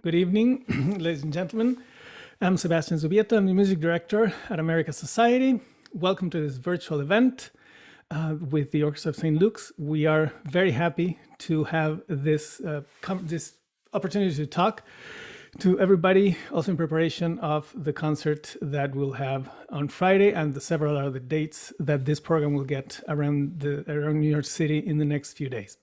Good evening, ladies and gentlemen. I'm Sebastian Zubieta. I'm the music director at America Society. Welcome to this virtual event with the Orchestra of St. Luke's. We are very happy to have this opportunity to talk to everybody, also in preparation of the concert that we'll have on Friday and the several other dates that this program will get around New York City in the next few days.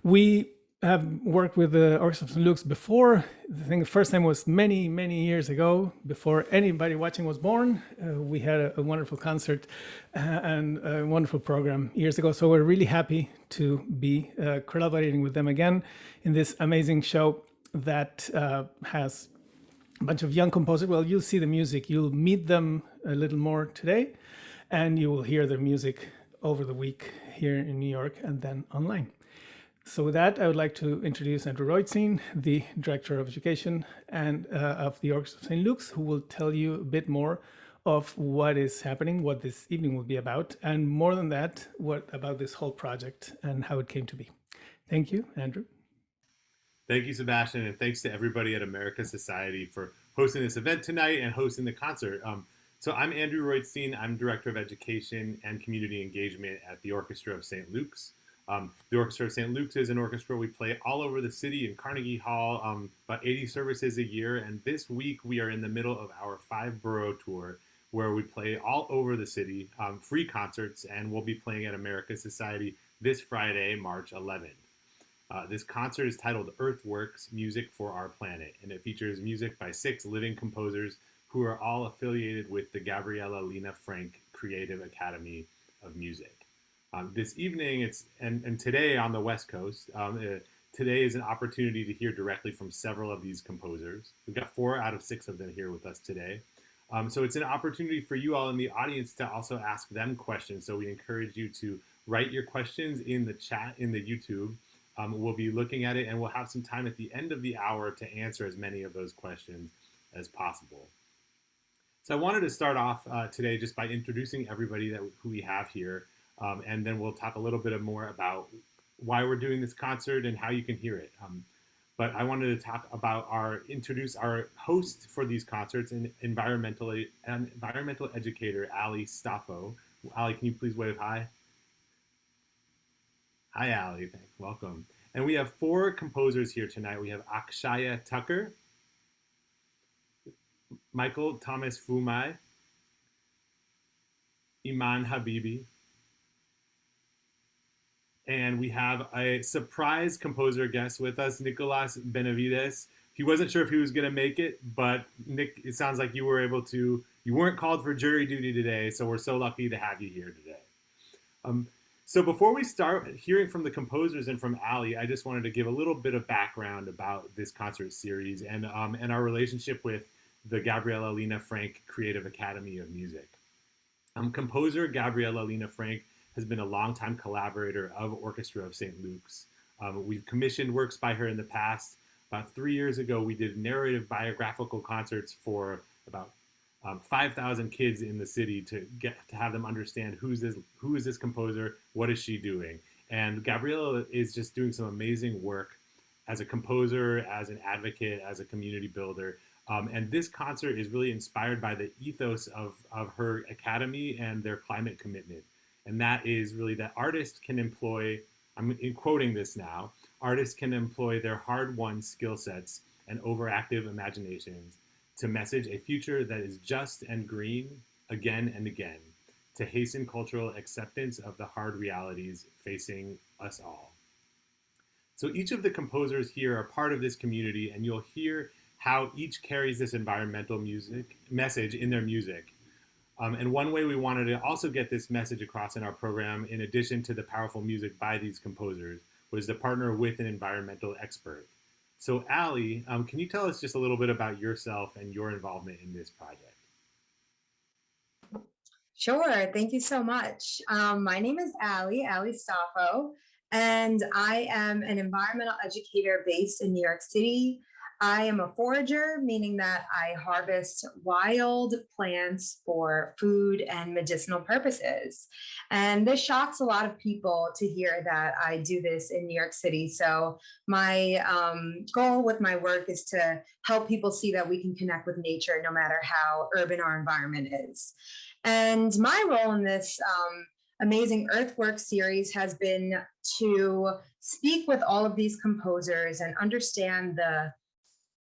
We have worked with the Orchestra of St. Luke's before. I think the first time was many, many years ago, before anybody watching was born. We had a wonderful concert and a wonderful program years ago. So we're really happy to be collaborating with them again in this amazing show that has a bunch of young composers. Well, you'll see the music. You'll meet them a little more today, and you will hear their music over the week here in New York and then online. So with that, I would like to introduce Andrew Roitstein, the Director of Education and of the Orchestra of St. Luke's, who will tell you a bit more of what is happening, what this evening will be about, and more than that, what about this whole project and how it came to be. Thank you, Andrew. Thank you, Sebastian, and thanks to everybody at America Society for hosting this event tonight and hosting the concert. So I'm Andrew Roitstein. I'm Director of Education and Community Engagement at the Orchestra of St. Luke's. The Orchestra of St. Luke's is an orchestra we play all over the city in Carnegie Hall, about 80 services a year. And this week we are in the middle of our 5-borough tour where we play all over the city, free concerts, and we'll be playing at America Society this Friday, March 11th. This concert is titled Earthworks, Music for Our Planet, and it features music by 6 living composers who are all affiliated with the Gabriela Lena Frank Creative Academy of Music. This evening, and today on the West Coast, today is an opportunity to hear directly from several of these composers. We've got 4 out of 6 of them here with us today. So it's an opportunity for you all in the audience to also ask them questions. So we encourage you to write your questions in the chat in the YouTube. We'll be looking at it, and we'll have some time at the end of the hour to answer as many of those questions as possible. So I wanted to start off today just by introducing everybody who we have here. And then we'll talk a little bit more about why we're doing this concert and how you can hear it. But I wanted to talk about introduce our host for these concerts, and environmental educator, Ali Staffo. Ali, can you please wave hi? Hi, Ali. Thanks. Welcome. And we have 4 composers here tonight. We have Akshaya Tucker, Michael Thomas Foumai, Iman Habibi, and we have a surprise composer guest with us, Nicolas Benavides. He wasn't sure if he was going to make it, but Nick, it sounds like you weren't called for jury duty today, so we're so lucky to have you here today. So before we start hearing from the composers and from Ali, I just wanted to give a little bit of background about this concert series and our relationship with the Gabriela Lena Frank Creative Academy of Music. Composer Gabriela Lena Frank has been a longtime collaborator of Orchestra of St. Luke's. We've commissioned works by her in the past. About 3 years ago, we did narrative biographical concerts for about 5,000 kids in the city to have them understand who is this composer, what is she doing. And Gabriela is just doing some amazing work as a composer, as an advocate, as a community builder. And this concert is really inspired by the ethos of her academy and their climate commitment. And that is really that artists can employ, I'm quoting this now, artists can employ their hard-won skill sets and overactive imaginations to message a future that is just and green again and again, to hasten cultural acceptance of the hard realities facing us all. So each of the composers here are part of this community, and you'll hear how each carries this environmental music message in their music. And one way we wanted to also get this message across in our program, in addition to the powerful music by these composers, was to partner with an environmental expert. So Ali, can you tell us just a little bit about yourself and your involvement in this project? Sure, thank you so much. My name is Ali Staffo, and I am an environmental educator based in New York City. I am a forager, meaning that I harvest wild plants for food and medicinal purposes. And this shocks a lot of people to hear that I do this in New York City. So my goal with my work is to help people see that we can connect with nature no matter how urban our environment is. And my role in this amazing Earthwork series has been to speak with all of these composers and understand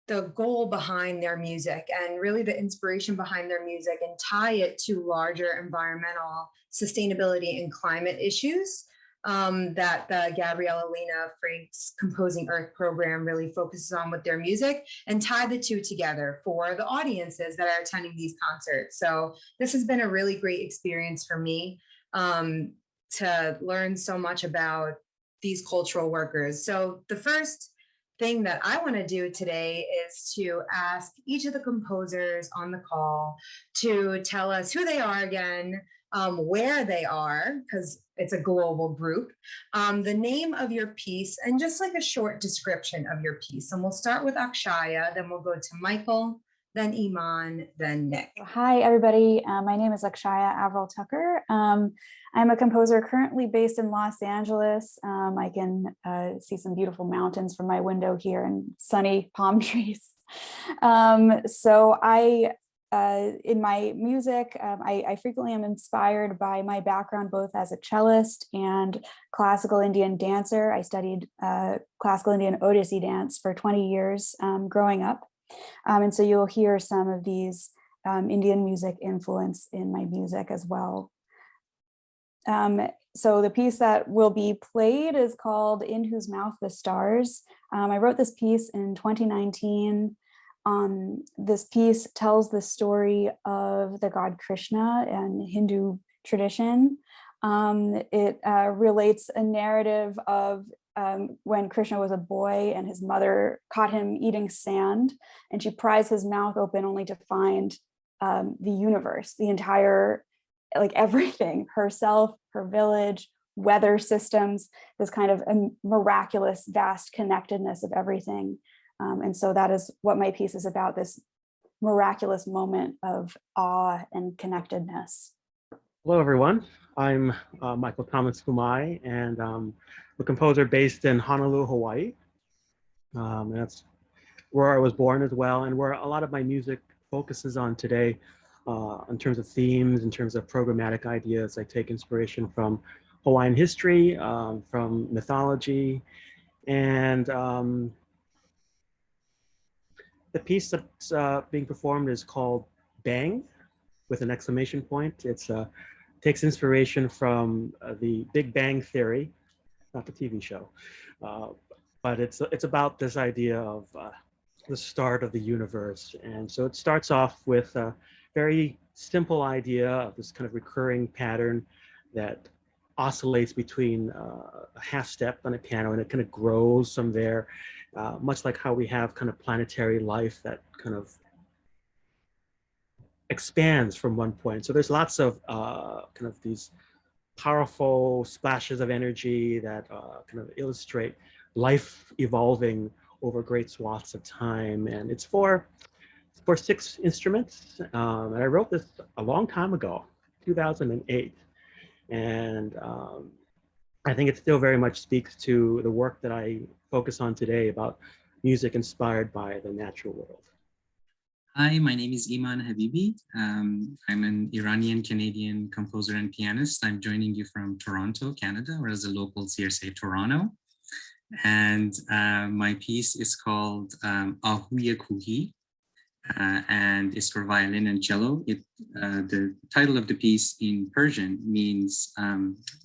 the goal behind their music and really the inspiration behind their music, and tie it to larger environmental sustainability and climate issues that the Gabriela, Lena, Frank's Composing Earth program really focuses on with their music, and tie the two together for the audiences that are attending these concerts. So this has been a really great experience for me to learn so much about these cultural workers. So the first thing that I want to do today is to ask each of the composers on the call to tell us who they are again, where they are, because it's a global group, the name of your piece, and just like a short description of your piece. And we'll start with Akshaya, then we'll go to Michael, then Iman, then Nick. Hi, everybody. My name is Akshaya Avril Tucker. I'm a composer currently based in Los Angeles. I can see some beautiful mountains from my window here and sunny palm trees. So in my music, I frequently am inspired by my background, both as a cellist and classical Indian dancer. I studied classical Indian Odissi dance for 20 years growing up. And so you'll hear some of these Indian music influence in my music as well. So the piece that will be played is called In Whose Mouth the Stars. I wrote this piece in 2019. This piece tells the story of the god Krishna and Hindu tradition. It relates a narrative of when Krishna was a boy and his mother caught him eating sand, and she pries his mouth open only to find the universe, the entire, like everything, herself, her village, weather systems, this kind of miraculous, vast connectedness of everything. And so that is what my piece is about, this miraculous moment of awe and connectedness. Hello, everyone. I'm Michael Thomas Kumai, and I'm a composer based in Honolulu, Hawaii. And that's where I was born as well, and where a lot of my music focuses on today in terms of themes, in terms of programmatic ideas. I take inspiration from Hawaiian history, from mythology, and the piece that's being performed is called Bang, with an exclamation point. It's takes inspiration from the Big Bang Theory, not the TV show, but it's about this idea of the start of the universe. And so it starts off with a very simple idea of this kind of recurring pattern that oscillates between a half step on a piano, and it kind of grows from there, much like how we have kind of planetary life that kind of expands from one point. So there's lots of kind of these powerful splashes of energy that kind of illustrate life evolving over great swaths of time. And it's for 6 instruments. And I wrote this a long time ago, 2008. And I think it still very much speaks to the work that I focus on today about music inspired by the natural world. Hi, my name is Iman Habibi. I'm an Iranian-Canadian composer and pianist. I'm joining you from Toronto, Canada, or as the locals here say, Toronto. And my piece is called Ahuye Kuhi, and it's for violin and cello. The title of the piece in Persian means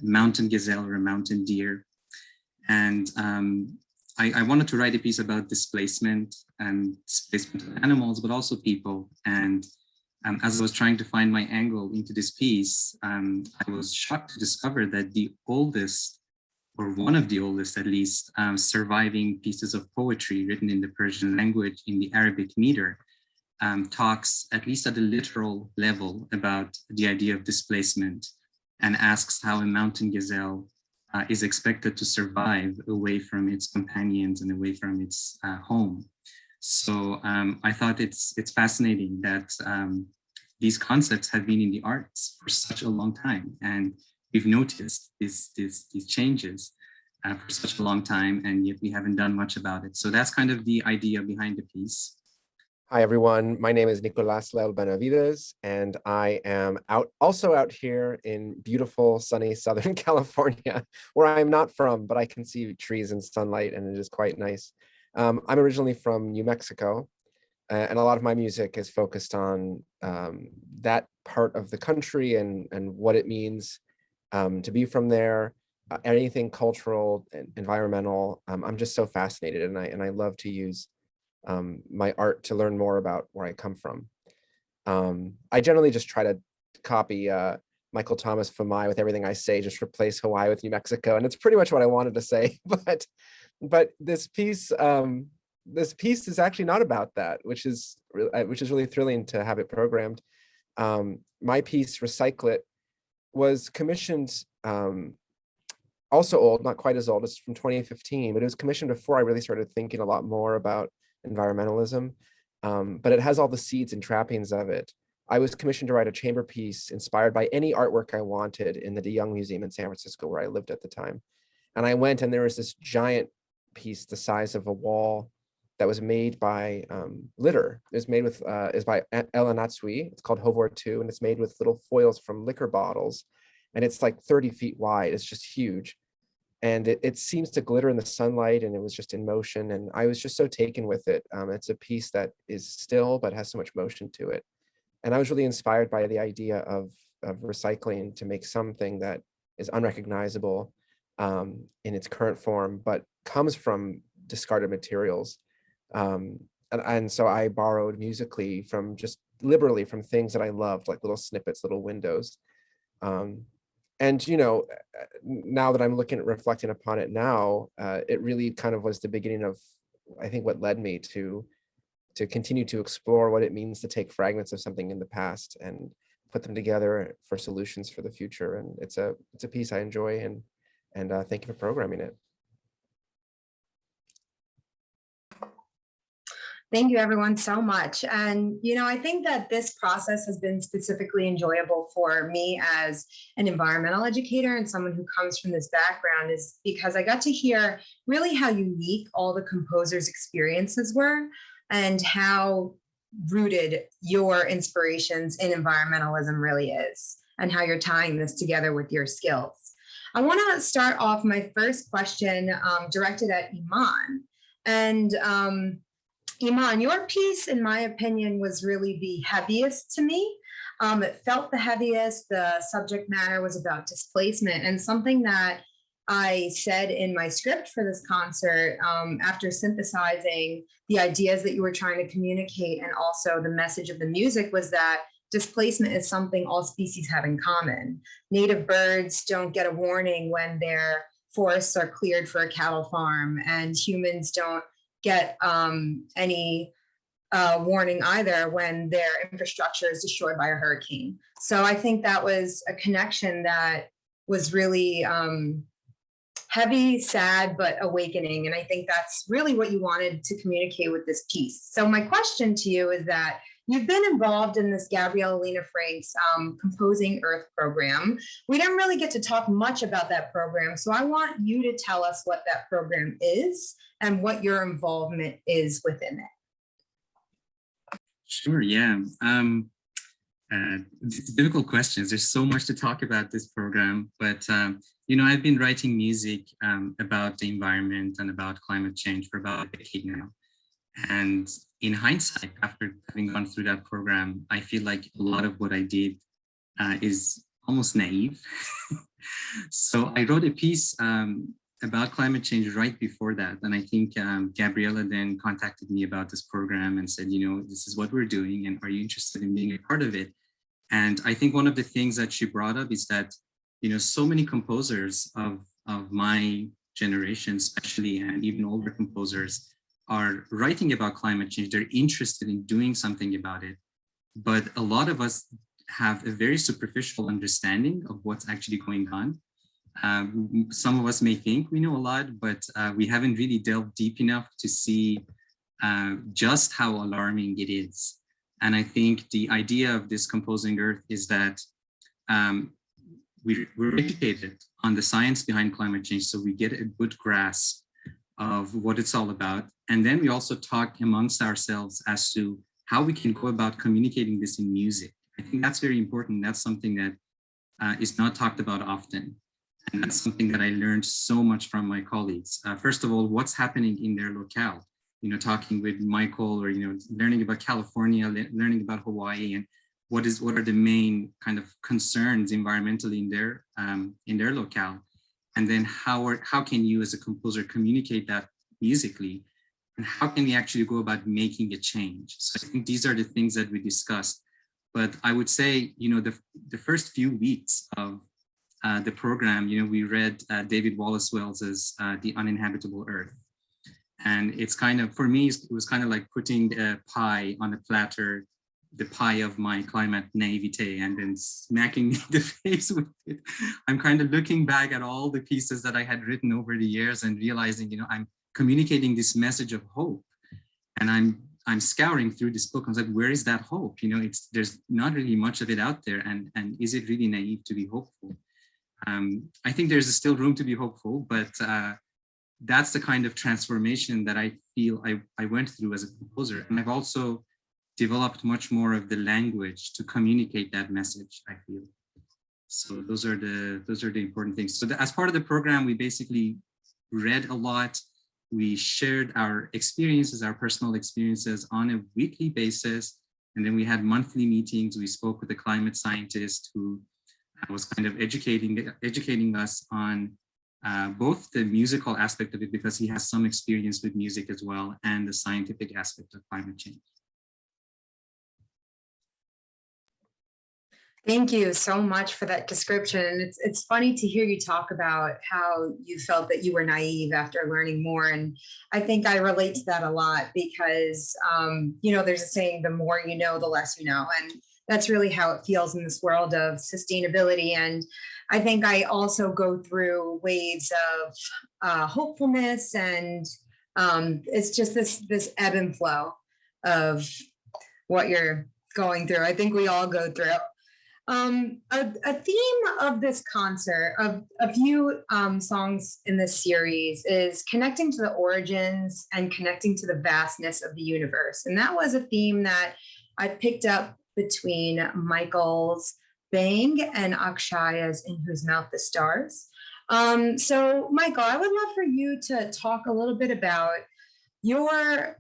mountain gazelle or a mountain deer. And I wanted to write a piece about displacement and displacement of animals, but also people. And as I was trying to find my angle into this piece, I was shocked to discover that the oldest, or one of the oldest at least, surviving pieces of poetry written in the Persian language in the Arabic meter talks, at least at a literal level, about the idea of displacement and asks how a mountain gazelle is expected to survive away from its companions and away from its home. So I thought it's fascinating that these concepts have been in the arts for such a long time, and we've noticed these changes for such a long time, and yet we haven't done much about it. So that's kind of the idea behind the piece. Hi, everyone. My name is Nicolas Benavides, and I am also out here in beautiful, sunny Southern California, where I'm not from, but I can see trees and sunlight, and it is quite nice. I'm originally from New Mexico, and a lot of my music is focused on that part of the country and what it means to be from there. Anything cultural and environmental, I'm just so fascinated, and I love to use my art to learn more about where I come from. I generally just try to copy Michael Thomas Foumai with everything I say, just replace Hawaii with New Mexico, and it's pretty much what I wanted to say. But this piece is actually not about that, which is really thrilling to have it programmed. My piece, Recycle It, was commissioned. Also old, not quite as old. It's from 2015, but it was commissioned before I really started thinking a lot more about environmentalism, but it has all the seeds and trappings of it. I was commissioned to write a chamber piece inspired by any artwork I wanted in the De Young Museum in San Francisco, where I lived at the time. And I went, and there was this giant piece the size of a wall that was made by litter. It was made with, is by Ella Natsui. It's called Hovor 2, and it's made with little foils from liquor bottles. And it's like 30 feet wide. It's just huge. And it seems to glitter in the sunlight, and it was just in motion. And I was just so taken with it. It's a piece that is still, but has so much motion to it. And I was really inspired by the idea of recycling to make something that is unrecognizable in its current form, but comes from discarded materials. And so I borrowed musically from just liberally from things that I loved, like little snippets, little windows. And, you know, now that I'm reflecting upon it now, it really kind of was the beginning of, I think, what led me to continue to explore what it means to take fragments of something in the past and put them together for solutions for the future. And it's a piece I enjoy, and thank you for programming it. Thank you, everyone, so much. And, you know, I think that this process has been specifically enjoyable for me as an environmental educator and someone who comes from this background, is because I got to hear really how unique all the composers' experiences were and how rooted your inspirations in environmentalism really is, and how you're tying this together with your skills. I want to start off my first question directed at Iman. And Iman, your piece, in my opinion, was really the heaviest to me. It felt the heaviest. The subject matter was about displacement, and something that I said in my script for this concert, after synthesizing the ideas that you were trying to communicate and also the message of the music, was that displacement is something all species have in common. Native birds don't get a warning when their forests are cleared for a cattle farm, and humans don't get any warning either when their infrastructure is destroyed by a hurricane. So I think that was a connection that was really heavy, sad, but awakening. And I think that's really what you wanted to communicate with this piece. So my question to you is that you've been involved in this Gabriela Lena Frank's Composing Earth program. We didn't really get to talk much about that program. So I want you to tell us what that program is and what your involvement is within it. Sure, yeah. Difficult questions. There's so much to talk about this program, but you know, I've been writing music about the environment and about climate change for about a decade now. And in hindsight, after having gone through that program, I feel like a lot of what I did is almost naive. So I wrote a piece about climate change right before that. And I think Gabriela then contacted me about this program and said, you know, this is what we're doing, and are you interested in being a part of it? And I think one of the things that she brought up is that, you know, so many composers of my generation, especially, and even older composers, are writing about climate change. They're interested in doing something about it. But a lot of us have a very superficial understanding of what's actually going on. Some of us may think we know a lot, but we haven't really delved deep enough to see just how alarming it is. And I think the idea of this Composing Earth is that we're educated on the science behind climate change, so we get a good grasp of what it's all about. And then we also talk amongst ourselves as to how we can go about communicating this in music. I think that's very important. That's something that is not talked about often. And that's something that I learned so much from my colleagues. First of all, what's happening in their locale, you know, talking with Michael, or, you know, learning about California, learning about Hawaii, and what are the main kind of concerns environmentally in their locale. And then how can you as a composer communicate that musically, and how can we actually go about making a change? So I think these are the things that we discussed. But I would say, you know, the first few weeks of the program, you know, we read David Wallace Wells's The Uninhabitable Earth. And it's kind of, for me, it was kind of like putting a pie on a platter, the pie of my climate naivete, and then smacking me in the face with it. I'm kind of looking back at all the pieces that I had written over the years and realizing, you know, I'm communicating this message of hope. And I'm scouring through this book. I was like, where is that hope? You know, there's not really much of it out there. And is it really naive to be hopeful? I think there's still room to be hopeful, but that's the kind of transformation that I feel I went through as a composer. And I've also developed much more of the language to communicate that message, I feel. So those are the important things. So as part of the program, we basically read a lot. We shared our experiences, our personal experiences on a weekly basis. And then we had monthly meetings. We spoke with a climate scientist who was kind of educating us on both the musical aspect of it, because he has some experience with music as well, and the scientific aspect of climate change. Thank you so much for that description. It's funny to hear you talk about how you felt that you were naive after learning more. And I think I relate to that a lot because, you know, there's a saying, the more you know, the less you know. And that's really how it feels in this world of sustainability. And I think I also go through waves of hopefulness, and it's just this ebb and flow of what you're going through. I think we all go through. A theme of this concert, of a few songs in this series, is connecting to the origins and connecting to the vastness of the universe. And that was a theme that I picked up between Michael's Bang and Akshaya's In Whose Mouth the Stars. So Michael, I would love for you to talk a little bit about your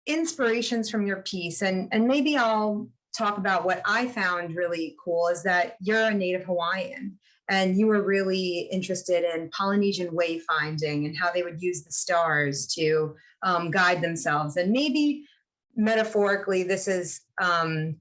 inspirations from your piece, and maybe I'll talk about what I found really cool is that you're a native Hawaiian and you were really interested in Polynesian wayfinding and how they would use the stars to guide themselves. And maybe metaphorically, this is a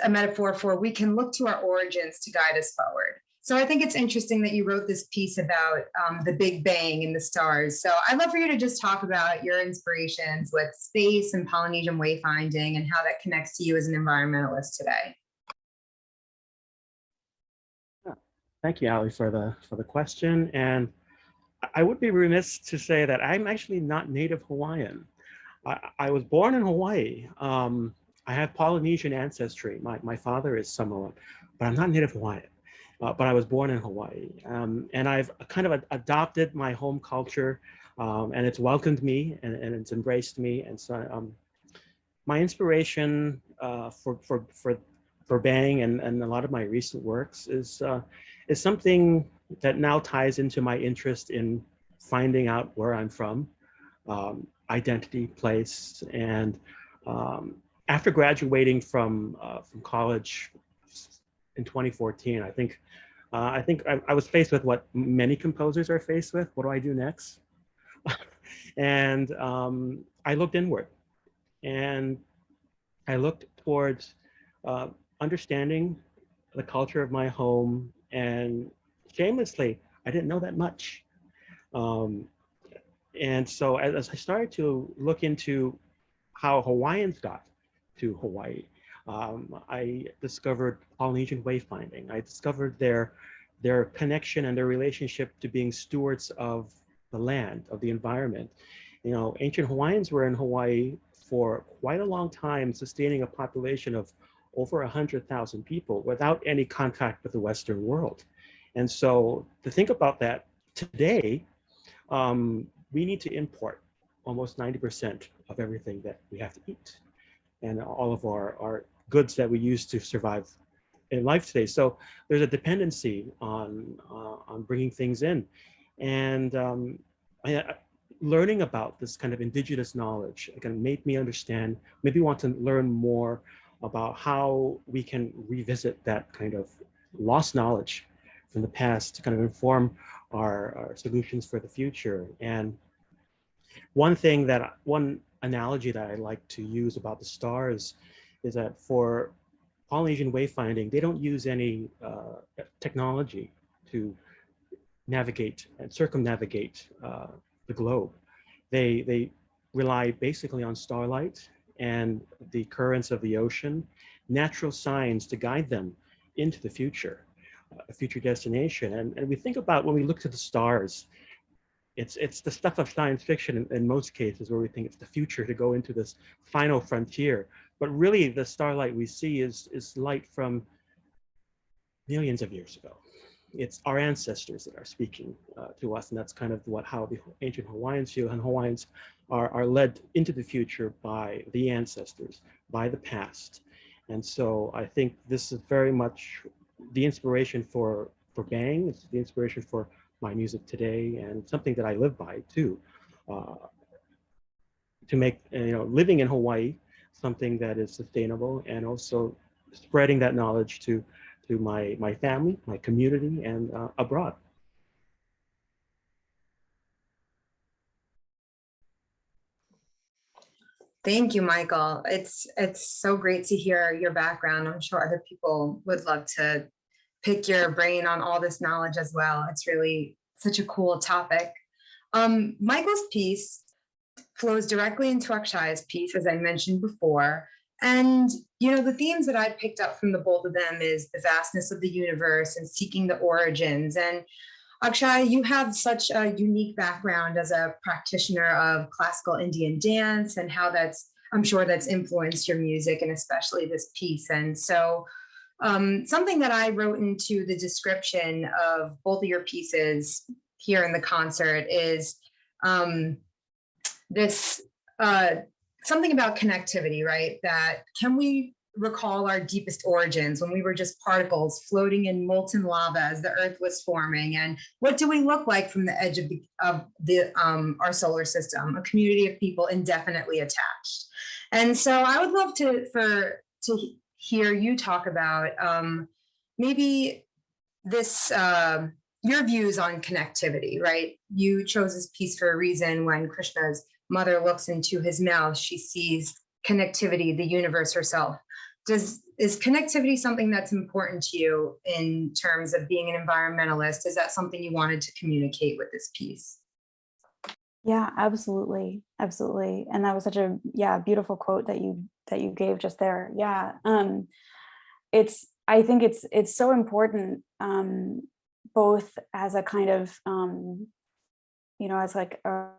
metaphor for we can look to our origins to guide us forward. So I think it's interesting that you wrote this piece about the Big Bang and the stars. So I'd love for you to just talk about your inspirations with space and Polynesian wayfinding and how that connects to you as an environmentalist today. Thank you, Ali, for the question. And I would be remiss to say that I'm actually not native Hawaiian. I was born in Hawaii. I have Polynesian ancestry. My father is Samoan, but I'm not native Hawaiian. But I was born in Hawaii, and I've kind of adopted my home culture, and it's welcomed me and it's embraced me. And so my inspiration for Bang and a lot of my recent works is is something that now ties into my interest in finding out where I'm from, identity, place, and after graduating from college in 2014, I think I was faced with what many composers are faced with. What do I do next? And I looked inward, and I looked towards understanding the culture of my home, and shamelessly, I didn't know that much. And so as I started to look into how Hawaiians got to Hawaii, I discovered Polynesian wayfinding. I discovered their connection and their relationship to being stewards of the land, of the environment. You know, ancient Hawaiians were in Hawaii for quite a long time, sustaining a population of over 100,000 people without any contact with the Western world. And so to think about that today, we need to import almost 90% of everything that we have to eat and all of our goods that we use to survive in life today. So there's a dependency on bringing things in. And learning about this kind of indigenous knowledge again made me understand, maybe want to learn more about how we can revisit that kind of lost knowledge from the past to kind of inform our solutions for the future. And one analogy that I like to use about the stars is that for Polynesian wayfinding, they don't use any technology to navigate and circumnavigate the globe. They rely basically on starlight and the currents of the ocean, natural signs to guide them into the future, a future destination. And we think about when we look to the stars, it's the stuff of science fiction in most cases where we think it's the future to go into this final frontier. But really the starlight we see is light from millions of years ago. It's our ancestors that are speaking to us, and that's kind of how the ancient Hawaiians feel. And Hawaiians are led into the future by the ancestors, by the past. And so I think this is very much the inspiration for Bang. It's the inspiration for my music today, and something that I live by too, to make living in Hawaii something that is sustainable, and also spreading that knowledge to my family, my community, and abroad. Thank you, Michael. It's so great to hear your background. I'm sure other people would love to pick your brain on all this knowledge as well. It's really such a cool topic. Michael's piece flows directly into Akshaya's piece, as I mentioned before. And, the themes that I picked up from the both of them is the vastness of the universe and seeking the origins. And Akshaya, you have such a unique background as a practitioner of classical Indian dance, and how I'm sure that's influenced your music, and especially this piece. And so something that I wrote into the description of both of your pieces here in the concert is something about connectivity, right? That can we recall our deepest origins when we were just particles floating in molten lava as the earth was forming? And what do we look like from the edge of our solar system, a community of people indefinitely attached? And so I would love to hear you talk about maybe this, your views on connectivity, right? You chose this piece for a reason. When Krishna's mother looks into his mouth, she sees connectivity, the universe herself. Is connectivity something that's important to you in terms of being an environmentalist? Is that something you wanted to communicate with this piece? Yeah, absolutely. Absolutely. And that was such a beautiful quote that you gave just there. Yeah. I think it's so important, both as a kind of as like a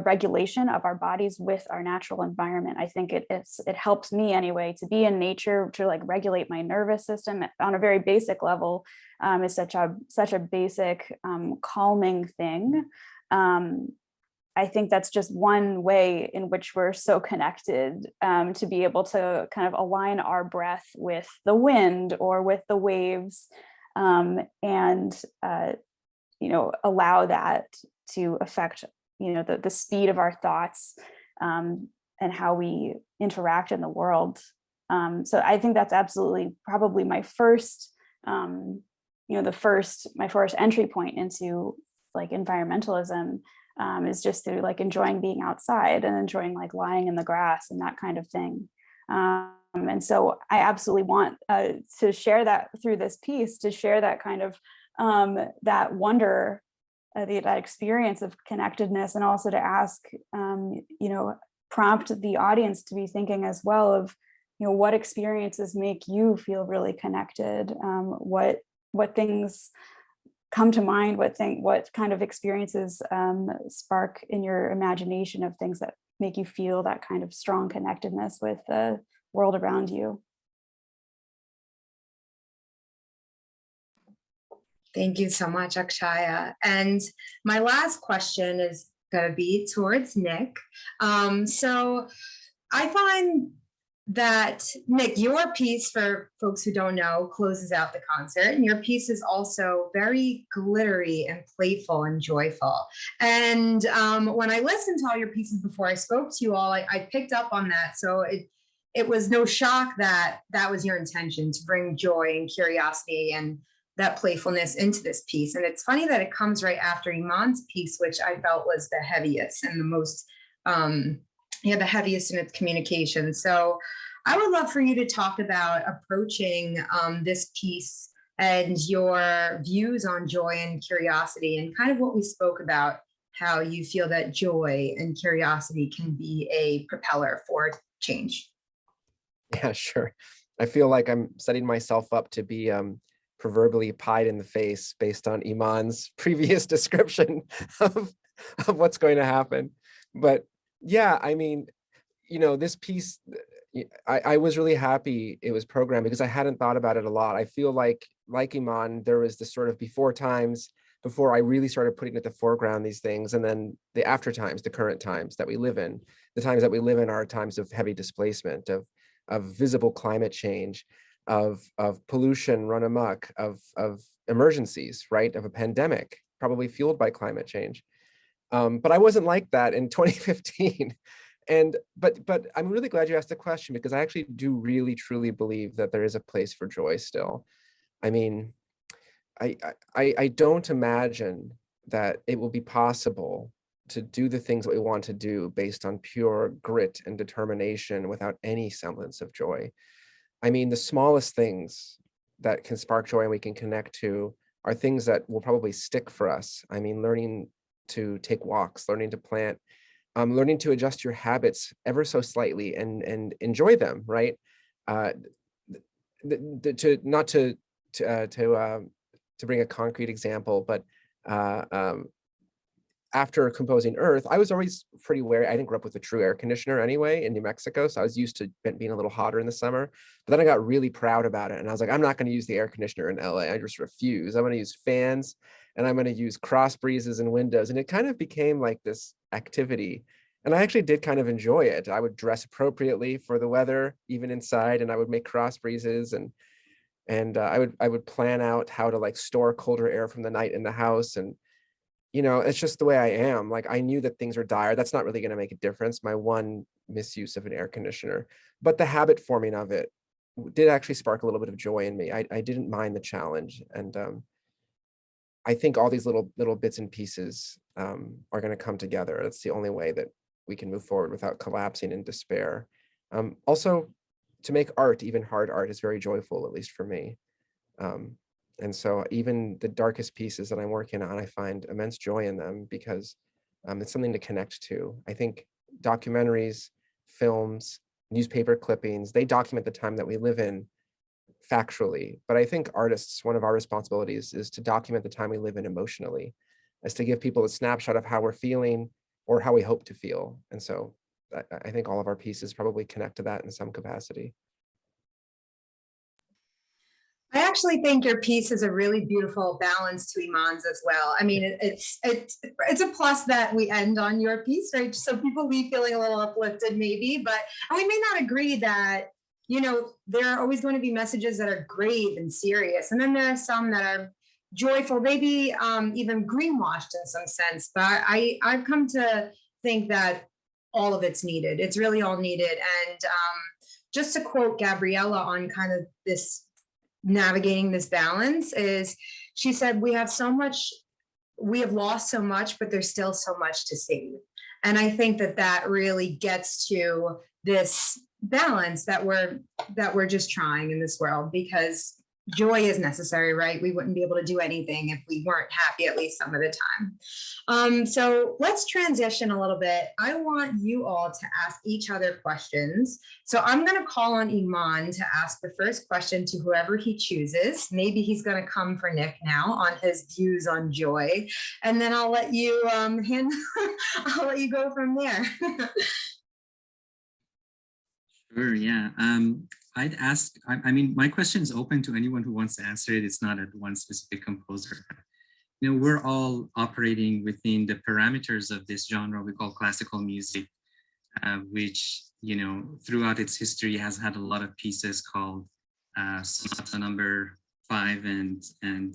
regulation of our bodies with our natural environment. I think it helps me anyway to be in nature, to like regulate my nervous system on a very basic level. Is such a basic calming thing. I think that's just one way in which we're so connected, to be able to kind of align our breath with the wind or with the waves. and allow that to affect the speed of our thoughts and how we interact in the world. So I think that's absolutely probably my first my first entry point into like environmentalism, is just through like enjoying being outside and enjoying like lying in the grass and that kind of thing. And so I absolutely want to share that through this piece, to share that kind of that wonder, that experience of connectedness, and also to ask, prompt the audience to be thinking as well of, what experiences make you feel really connected? What things come to mind? What kind of experiences spark in your imagination of things that make you feel that kind of strong connectedness with the world around you? Thank you so much, Akshaya. And my last question is going to be towards Nick. So I find that, Nick, your piece, for folks who don't know, closes out the concert, and your piece is also very glittery and playful and joyful. And when I listened to all your pieces before I spoke to you all, I picked up on that. So it was no shock that that was your intention, to bring joy and curiosity and that playfulness into this piece. And it's funny that it comes right after Iman's piece, which I felt was the heaviest and the most, the heaviest in its communication. So I would love for you to talk about approaching this piece and your views on joy and curiosity, and kind of what we spoke about, how you feel that joy and curiosity can be a propeller for change. Yeah, sure. I feel like I'm setting myself up to be proverbially pied in the face based on Iman's previous description of what's going to happen. But yeah, I mean, this piece, I was really happy it was programmed because I hadn't thought about it a lot. I feel like Iman, there was this sort of before times, before I really started putting at the foreground these things, and then the after times, the current times that we live in. The times that we live in are times of heavy displacement, of visible climate change, of pollution run amok, of emergencies, right? Of a pandemic, probably fueled by climate change. But I wasn't like that in 2015. But I'm really glad you asked the question, because I actually do really truly believe that there is a place for joy still. I mean, I don't imagine that it will be possible to do the things that we want to do based on pure grit and determination without any semblance of joy. I mean, the smallest things that can spark joy and we can connect to are things that will probably stick for us. I mean, learning to take walks, learning to plant, learning to adjust your habits ever so slightly and enjoy them, right? To bring a concrete example, but after composing Earth, I was always pretty wary. I didn't grow up with a true air conditioner anyway in New Mexico, so I was used to being a little hotter in the summer. But then I got really proud about it, and I was like, I'm not going to use the air conditioner in LA. I just refuse. I'm going to use fans, and I'm going to use cross breezes and windows. And it kind of became like this activity. And I actually did kind of enjoy it. I would dress appropriately for the weather, even inside, and I would make cross breezes, and I would plan out how to like store colder air from the night in the house. And it's just the way I am. Like, I knew that things are dire. That's not really going to make a difference, my one misuse of an air conditioner. But the habit forming of it did actually spark a little bit of joy in me. I didn't mind the challenge. And I think all these little bits and pieces are going to come together. That's the only way that we can move forward without collapsing in despair. Also, to make art, even hard art, is very joyful, at least for me. And so even the darkest pieces that I'm working on, I find immense joy in them, because it's something to connect to. I think documentaries, films, newspaper clippings, they document the time that we live in factually. But I think artists, one of our responsibilities is to document the time we live in emotionally, as to give people a snapshot of how we're feeling or how we hope to feel. And so I think all of our pieces probably connect to that in some capacity. I actually think your piece is a really beautiful balance to Iman's as well. I mean, it's a plus that we end on your piece, right? So people leave feeling a little uplifted maybe, but we may not agree that you know, there are always going to be messages that are grave and serious. And then there are some that are joyful, maybe even greenwashed in some sense. But I've come to think that all of it's needed. It's really all needed. And just to quote Gabriela on kind of this navigating this balance is, she said, we have lost so much, but there's still so much to save. And I think that really gets to this balance that we're just trying in this world, because joy is necessary, right? We wouldn't be able to do anything if we weren't happy at least some of the time. So let's transition a little bit. I want you all to ask each other questions. So I'm going to call on Iman to ask the first question to whoever he chooses. Maybe he's going to come for Nick now on his views on joy, and then I'll let you I'll let you go from there. Sure, yeah. I'd ask, I mean, my question is open to anyone who wants to answer it. It's not at one specific composer. You know, we're all operating within the parameters of this genre we call classical music, which, you know, throughout its history has had a lot of pieces called Sonata number 5 and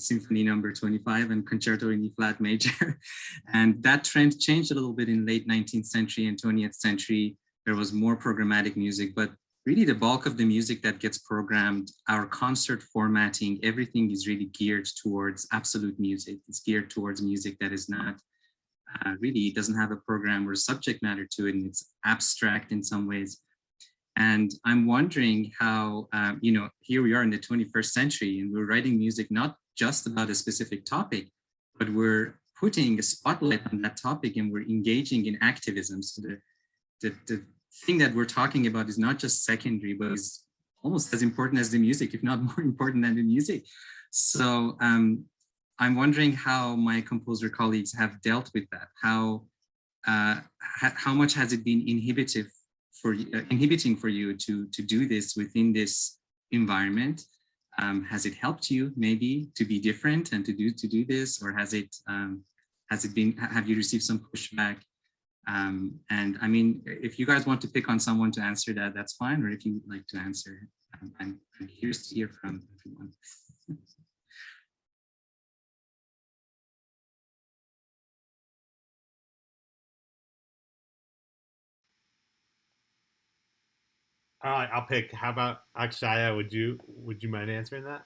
Symphony number 25 and Concerto in E flat major. And that trend changed a little bit in late 19th century and 20th century. There was more programmatic music, but really the bulk of the music that gets programmed, our concert formatting, everything is really geared towards absolute music. It's geared towards music that is not really doesn't have a program or subject matter to it, and it's abstract in some ways. And I'm wondering how, you know, here we are in the 21st century and we're writing music not just about a specific topic, but we're putting a spotlight on that topic and we're engaging in activism. So the thing that we're talking about is not just secondary, but is almost as important as the music, if not more important than the music. So I'm wondering how my composer colleagues have dealt with that. How much has it been inhibiting for you to do this within this environment? Has it helped you maybe to be different and to do this, or have you received some pushback? And I mean, if you guys want to pick on someone to answer that, that's fine. Or if you'd like to answer, I'm curious to hear from everyone. All right, I'll pick. How about Akshaya? Would you mind answering that?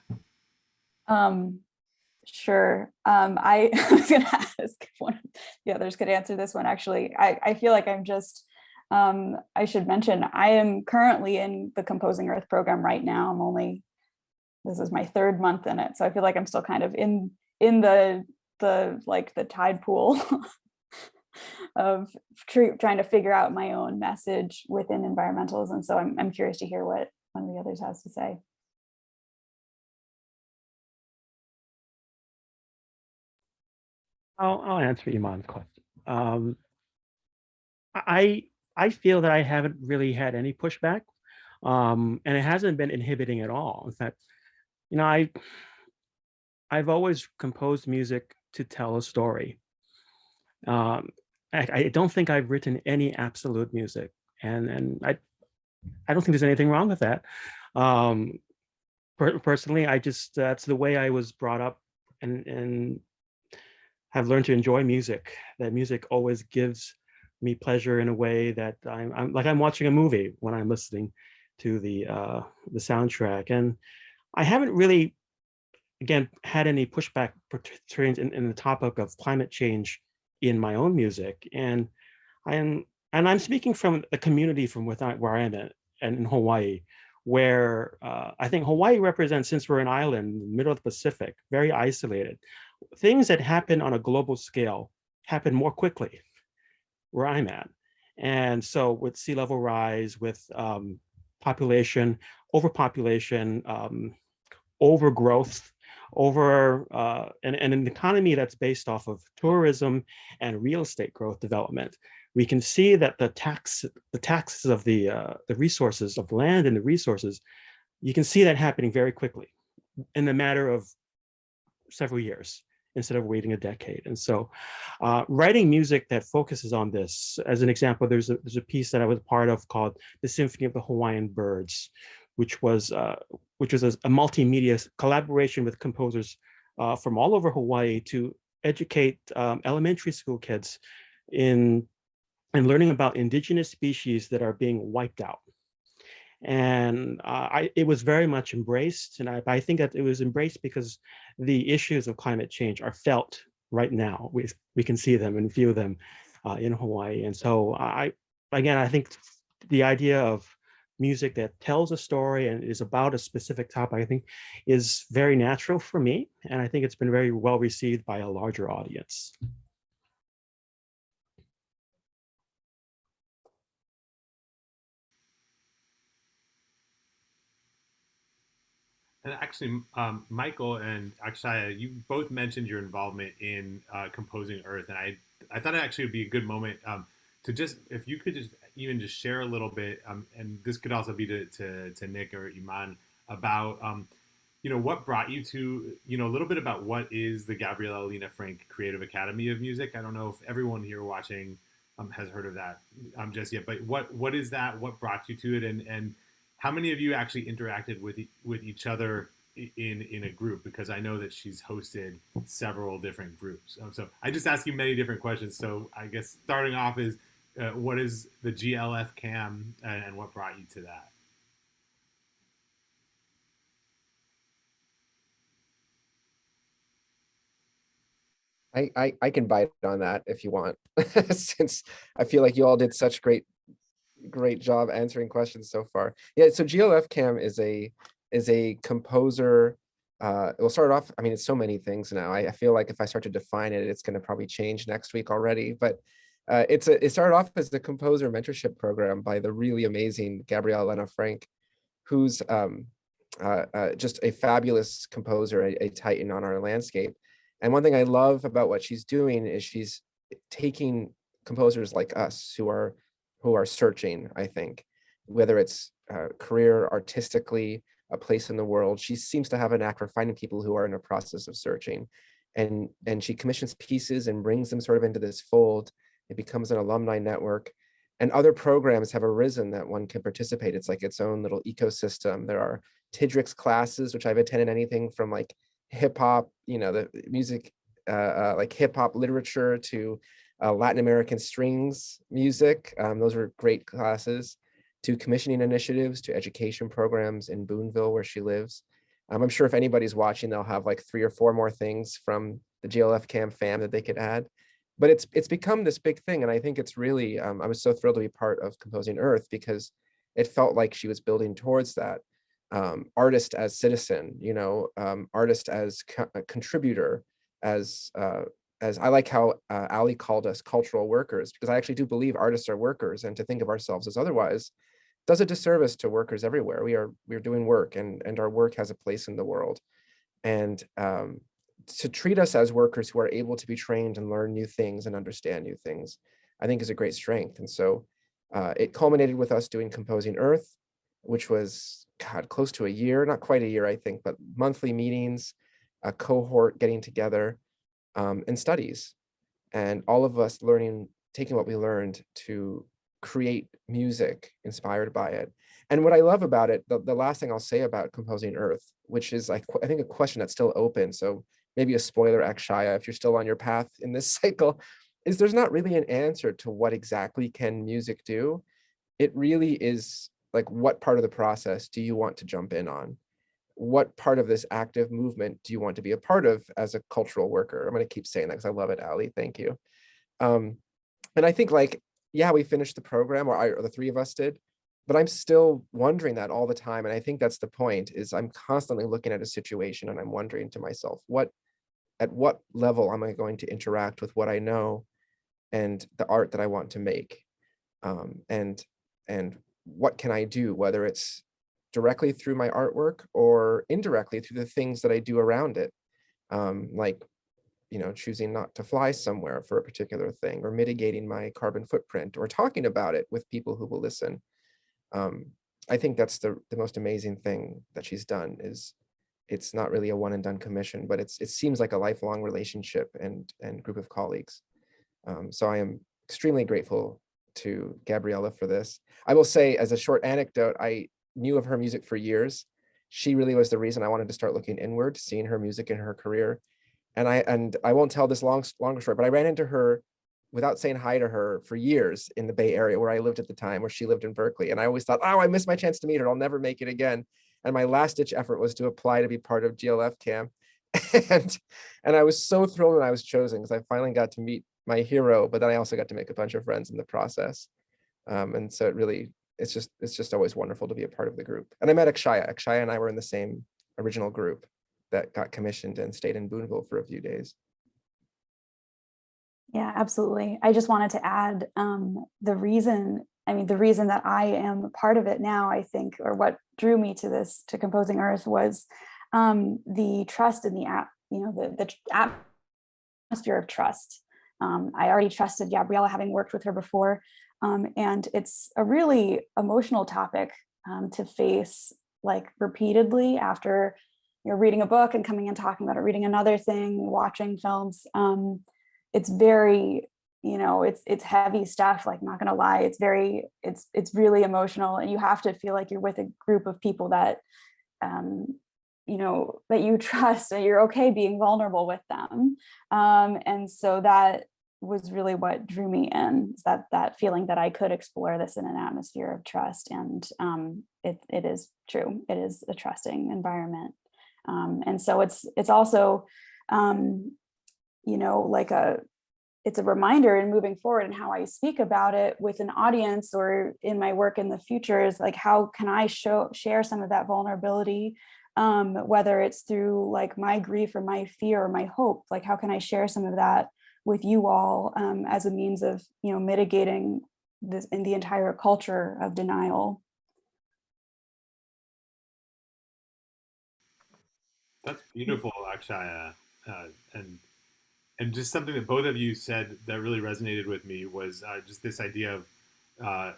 Sure. I was going to ask if one of the others could answer this one. Actually, I feel like I'm just, I should mention, I am currently in the Composing Earth program right now. This is my 3rd month in it. So I feel like I'm still kind of in the tide pool of trying to figure out my own message within environmentalism. So I'm curious to hear what one of the others has to say. I'll answer Iman's question. I feel that I haven't really had any pushback, and it hasn't been inhibiting at all. In fact, you know, I've always composed music to tell a story. I don't think I've written any absolute music, and I don't think there's anything wrong with that. Personally, that's the way I was brought up, and have learned to enjoy music. That music always gives me pleasure in a way that I'm like I'm watching a movie when I'm listening to the soundtrack. And I haven't really, again, had any pushback in the topic of climate change in my own music. And I'm speaking from the community from where I am at, and in Hawaii, where I think Hawaii represents, since we're an island in the middle of the Pacific, very isolated. Things that happen on a global scale happen more quickly where I'm at. And so with sea level rise, with population, overpopulation, overgrowth, and an economy that's based off of tourism and real estate growth development, we can see that the taxes of the resources of land and the resources, you can see that happening very quickly in the matter of several years instead of waiting a decade. And so writing music that focuses on this, as an example, there's a piece that I was part of called The Symphony of the Hawaiian Birds, which was a multimedia collaboration with composers from all over Hawaii to educate elementary school kids in learning about indigenous species that are being wiped out. And it was very much embraced, and I think that it was embraced because the issues of climate change are felt right now. We can see them and feel them in Hawaii. And so I think the idea of music that tells a story and is about a specific topic, I think, is very natural for me. And I think it's been very well received by a larger audience. And actually, Michael and Akshaya, you both mentioned your involvement in composing Earth, and I thought it actually would be a good moment to just, if you could just share a little bit, and this could also be to Nick or Iman, about what brought you to, a little bit about what is the Gabriela Lena Frank Creative Academy of Music. I don't know if everyone here watching has heard of that just yet, but what is that? What brought you to it, and how many of you actually interacted with each other in a group? Because I know that she's hosted several different groups. So I just ask you many different questions. So I guess starting off is, what is the GLF CAM and what brought you to that? I can bite on that if you want, since I feel like you all did such great job answering questions so far. Yeah, so GLF CAM is a composer. It will start off, I mean, it's so many things now. I feel like if I start to define it, it's going to probably change next week already. But it started off as the composer mentorship program by the really amazing Gabriela Lena Frank, who's just a fabulous composer, a titan on our landscape. And one thing I love about what she's doing is she's taking composers like us who are searching, I think, whether it's career, artistically, a place in the world. She seems to have a knack for finding people who are in a process of searching. And she commissions pieces and brings them sort of into this fold. It becomes an alumni network. And other programs have arisen that one can participate. It's like its own little ecosystem. There are Tidrix classes, which I've attended, anything from like hip hop, the music, like hip hop literature to Latin American strings music. Those were great classes, to commissioning initiatives, to education programs in Boonville, where she lives. I'm sure if anybody's watching, they'll have like 3 or 4 more things from the GLF CAM fam that they could add. But it's become this big thing. And I think it's really, I was so thrilled to be part of Composing Earth because it felt like she was building towards that. Artist as citizen, artist as contributor, as I like how Ali called us cultural workers, because I actually do believe artists are workers, and to think of ourselves as otherwise does a disservice to workers everywhere. We are doing work, and our work has a place in the world. And to treat us as workers who are able to be trained and learn new things and understand new things, I think is a great strength. And so it culminated with us doing Composing Earth, which was, God, close to a year, not quite a year, I think, but monthly meetings, a cohort getting together, and studies, and all of us taking what we learned to create music inspired by it. And what I love about it, the last thing I'll say about Composing Earth, which is I think a question that's still open, so maybe a spoiler, Akshaya, if you're still on your path in this cycle, is there's not really an answer to what exactly can music do. It really is like, what part of the process do you want to jump in on? What part of this active movement do you want to be a part of as a cultural worker? I'm going to keep saying that because I love it, Ali. Thank you. And I think, like, yeah, we finished the program, or the 3 of us did, but I'm still wondering that all the time. And I think that's the point, is I'm constantly looking at a situation and I'm wondering to myself, at what level am I going to interact with what I know and the art that I want to make? And what can I do, whether it's directly through my artwork or indirectly through the things that I do around it, like, choosing not to fly somewhere for a particular thing, or mitigating my carbon footprint, or talking about it with people who will listen. I think that's the most amazing thing that she's done. Is it's not really a one and done commission, but it seems like a lifelong relationship and group of colleagues. So I am extremely grateful to Gabriela for this. I will say, as a short anecdote, I knew of her music for years. She really was the reason I wanted to start looking inward, seeing her music and her career. And I won't tell this longer story, but I ran into her without saying hi to her for years in the Bay Area where I lived at the time, where she lived in Berkeley. And I always thought, oh, I missed my chance to meet her. I'll never make it again. And my last ditch effort was to apply to be part of GLF Camp. and I was so thrilled when I was chosen, because I finally got to meet my hero, but then I also got to make a bunch of friends in the process. And so it's just always wonderful to be a part of the group. And I met Akshaya. Akshaya and I were in the same original group that got commissioned and stayed in Boonville for a few days. Yeah, absolutely. I just wanted to add the reason that I am part of it now, I think, or what drew me to Composing Earth was the trust in the atmosphere of trust. I already trusted Gabriela, having worked with her before, and it's a really emotional topic to face, like, repeatedly after you're reading a book and coming and talking about it, reading another thing, watching films. It's very, it's heavy stuff, like, not gonna lie, it's really emotional, and you have to feel like you're with a group of people that that you trust, and you're okay being vulnerable with them. And so that was really what drew me in, is that feeling that I could explore this in an atmosphere of trust. And it is true, it is a trusting environment. And so it's also it's a reminder in moving forward and how I speak about it with an audience or in my work in the future, is like, how can I share some of that vulnerability, whether it's through, like, my grief or my fear or my hope, like, how can I share some of that with you all as a means of, mitigating this in the entire culture of denial. That's beautiful, Akshaya. And just something that both of you said that really resonated with me was just this idea of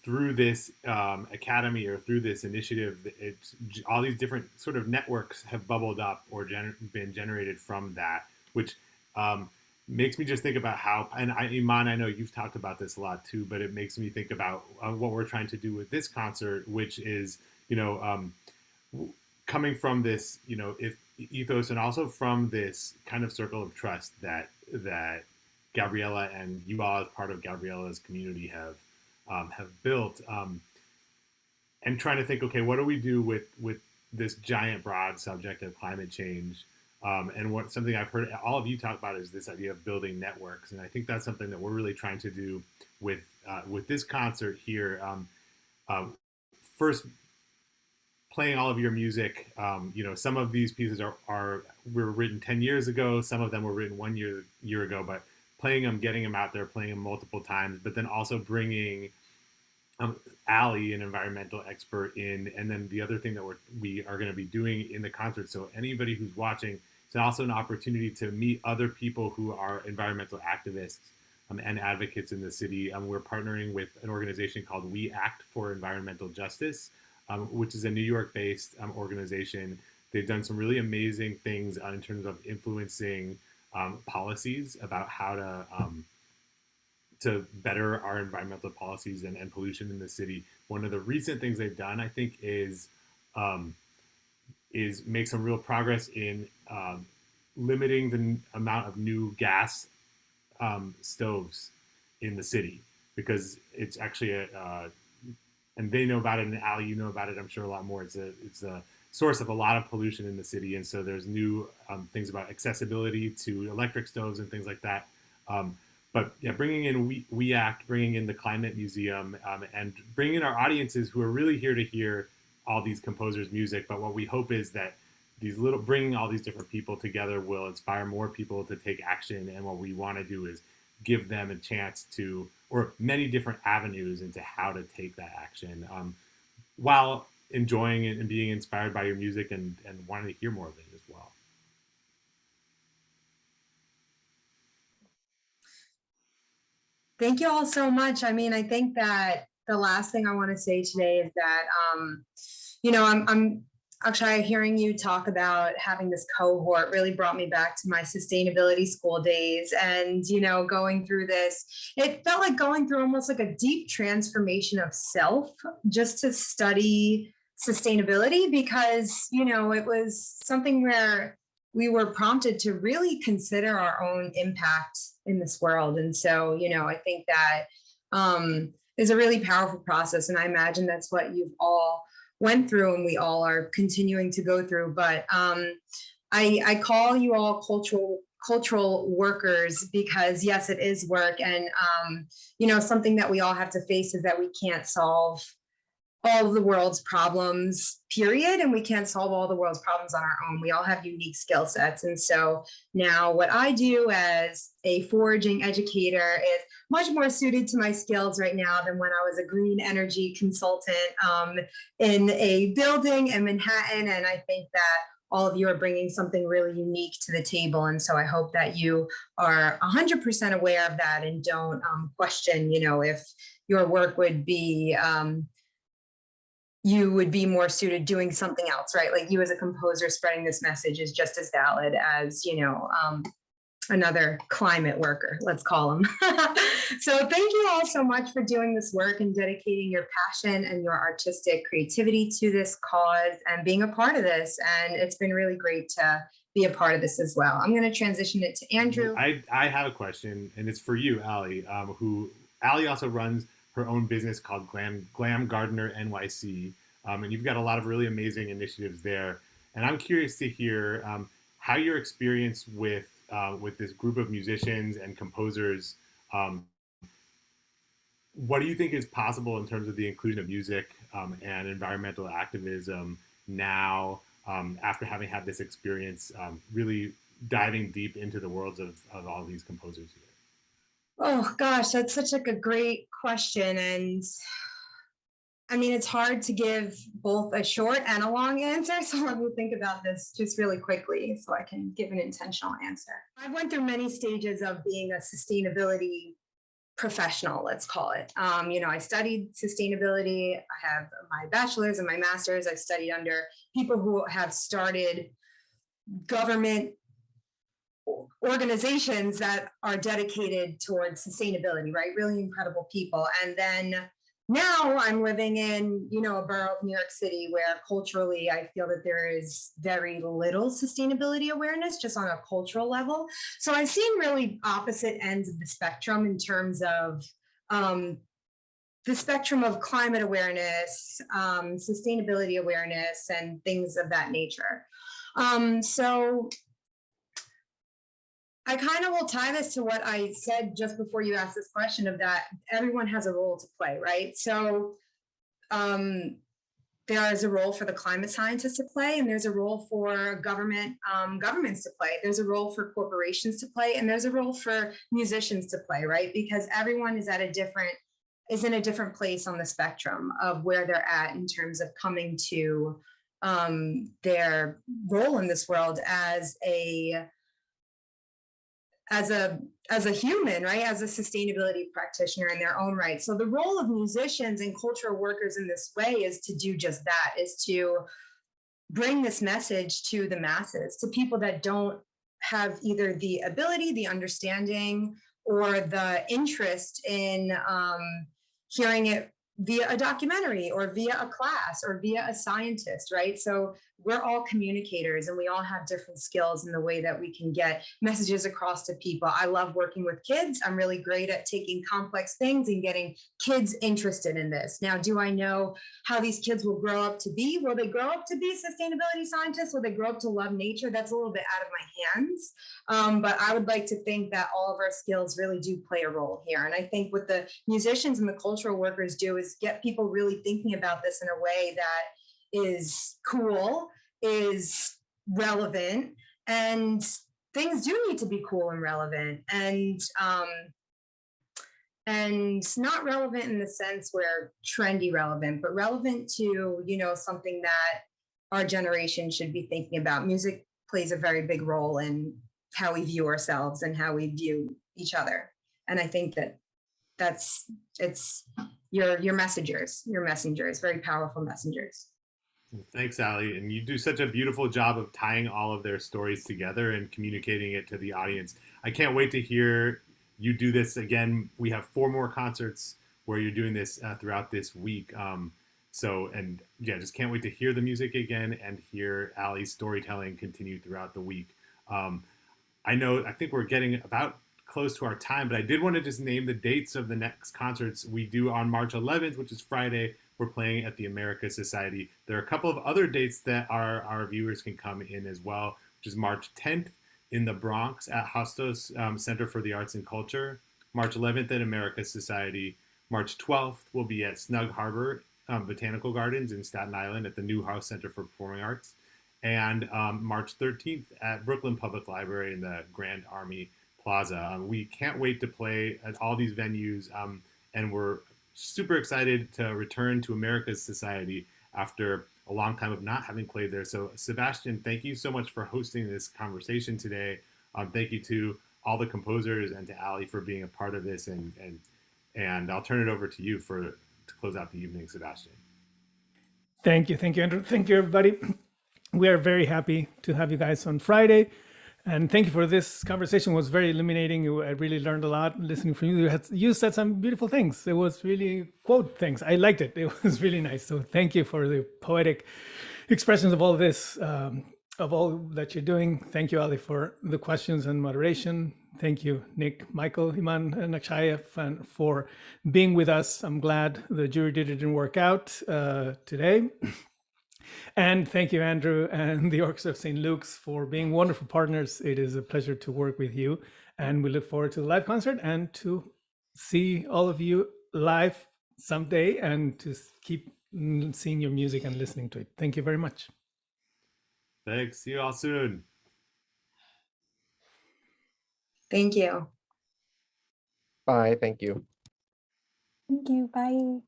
through this academy, or through this initiative, all these different sort of networks have bubbled up or been generated from that, which makes me just think about how, and Iman, I know you've talked about this a lot too, but it makes me think about what we're trying to do with this concert, which is, coming from this, ethos, and also from this kind of circle of trust that Gabriela and you all, as part of Gabriela's community, have built, and trying to think, okay, what do we do with this giant, broad subject of climate change? And something I've heard all of you talk about is this idea of building networks, and I think that's something that we're really trying to do with this concert here. First, playing all of your music, some of these pieces were written 10 years ago, some of them were written 1 year ago, but playing them, getting them out there, playing them multiple times, but then also bringing Ali, an environmental expert, in, and then the other thing that we are going to be doing in the concert. So anybody who's watching, it's also an opportunity to meet other people who are environmental activists and advocates in the city. We're partnering with an organization called We Act for Environmental Justice, which is a New York-based organization. They've done some really amazing things in terms of influencing policies about how to better our environmental policies and pollution in the city. One of the recent things they've done, I think, is make some real progress in limiting the amount of new gas stoves in the city, because it's actually and they know about it, and Ali, you know about it, I'm sure, a lot more. It's a source of a lot of pollution in the city, and so there's new things about accessibility to electric stoves and things like that. But yeah, bringing in We Act, bringing in the Climate Museum, and bringing in our audiences who are really here to hear all these composers' music. But what we hope is that bringing all these different people together will inspire more people to take action. And what we want to do is give them a chance to, or many different avenues into how to take that action, while enjoying it and being inspired by your music and wanting to hear more of it as well. Thank you all so much. I mean, I think that the last thing I want to say today is that, Akshaya, hearing you talk about having this cohort really brought me back to my sustainability school days. And, going through this, it felt like going through almost like a deep transformation of self just to study sustainability because, it was something where we were prompted to really consider our own impact in this world. And so, I think that is a really powerful process. And I imagine that's what you've all went through and we all are continuing to go through. But I call you all cultural workers because yes, it is work. And, something that we all have to face is that we can't solve all of the world's problems, period. And we can't solve all the world's problems on our own. We all have unique skill sets. And so now what I do as a foraging educator is much more suited to my skills right now than when I was a green energy consultant in a building in Manhattan. And I think that all of you are bringing something really unique to the table. And so I hope that you are 100% aware of that and don't question, if your work would be, you would be more suited doing something else, right? Like you as a composer spreading this message is just as valid as, another climate worker, let's call them. So thank you all so much for doing this work and dedicating your passion and your artistic creativity to this cause and being a part of this. And it's been really great to be a part of this as well. I'm going to transition it to Andrew. I have a question, and it's for you, Ali, Ali also runs her own business called Glam Gardener NYC. And you've got a lot of really amazing initiatives there. And I'm curious to hear how your experience with this group of musicians and composers, what do you think is possible in terms of the inclusion of music and environmental activism now after having had this experience, really diving deep into the worlds of all these composers here? Oh gosh, that's such like a great question. And I mean, it's hard to give both a short and a long answer. So let me think about this just really quickly so I can give an intentional answer. I went through many stages of being a sustainability professional, let's call it. I studied sustainability. I have my bachelor's and my master's. I've studied under people who have started government organizations that are dedicated towards sustainability, right? Really incredible people. And then now I'm living in, a borough of New York City where culturally I feel that there is very little sustainability awareness just on a cultural level. So I've seen really opposite ends of the spectrum in terms of the spectrum of climate awareness, sustainability awareness, and things of that nature. So I kind of will tie this to what I said just before you asked this question of that everyone has a role to play, right? So there is a role for the climate scientists to play, and there's a role for governments to play. There's a role for corporations to play, and there's a role for musicians to play, right? Because everyone is in a different place on the spectrum of where they're at in terms of coming to their role in this world as a human, right? As a sustainability practitioner in their own right. So the role of musicians and cultural workers in this way is to do just that, is to bring this message to the masses, to people that don't have either the ability, the understanding, or the interest in hearing it via a documentary or via a class or via a scientist, right? So we're all communicators and we all have different skills in the way that we can get messages across to people. I love working with kids. I'm really great at taking complex things and getting kids interested in this. Now, do I know how these kids will grow up to be? Will they grow up to be sustainability scientists? Will they grow up to love nature? That's a little bit out of my hands. But I would like to think that all of our skills really do play a role here. And I think what the musicians and the cultural workers do is get people really thinking about this in a way that is cool, is relevant, and things do need to be cool and relevant, and not relevant in the sense where trendy relevant, but relevant to, something that our generation should be thinking about. Music plays a very big role in how we view ourselves and how we view each other. And I think that it's your messengers, very powerful messengers. Thanks, Ali. And you do such a beautiful job of tying all of their stories together and communicating it to the audience. I can't wait to hear you do this again. We have 4 more concerts where you're doing this throughout this week. And yeah, just can't wait to hear the music again and hear Ali's storytelling continue throughout the week. I think we're getting about close to our time, but I did want to just name the dates of the next concerts we do on March 11th, which is Friday. We're playing at the America Society. There are a couple of other dates that our viewers can come in as well, which is March 10th in the Bronx at Hostos Center for the Arts and Culture, March 11th at America Society, March 12th will be at Snug Harbor Botanical Gardens in Staten Island at the Newhouse Center for Performing Arts, and March 13th at Brooklyn Public Library in the Grand Army Plaza. We can't wait to play at all these venues, and we're super excited to return to America's Society after a long time of not having played there. So Sebastian, thank you so much for hosting this conversation today. Thank you to all the composers and to Ali for being a part of this, and I'll turn it over to you to close out the evening, Sebastian. Thank you, Andrew. Thank you, everybody. We are very happy to have you guys on Friday. And thank you for this conversation. It was very illuminating. I really learned a lot listening from you. You said some beautiful things. It was really quote things. I liked it. It was really nice. So thank you for the poetic expressions of all this, of all that you're doing. Thank you, Ali, for the questions and moderation. Thank you, Nick, Michael, Iman, and Akshaya for being with us. I'm glad the jury didn't work out today. And thank you, Andrew, and the Orchestra of St. Luke's for being wonderful partners. It is a pleasure to work with you. And we look forward to the live concert and to see all of you live someday and to keep seeing your music and listening to it. Thank you very much. Thanks. See you all soon. Thank you. Bye. Thank you. Thank you. Bye.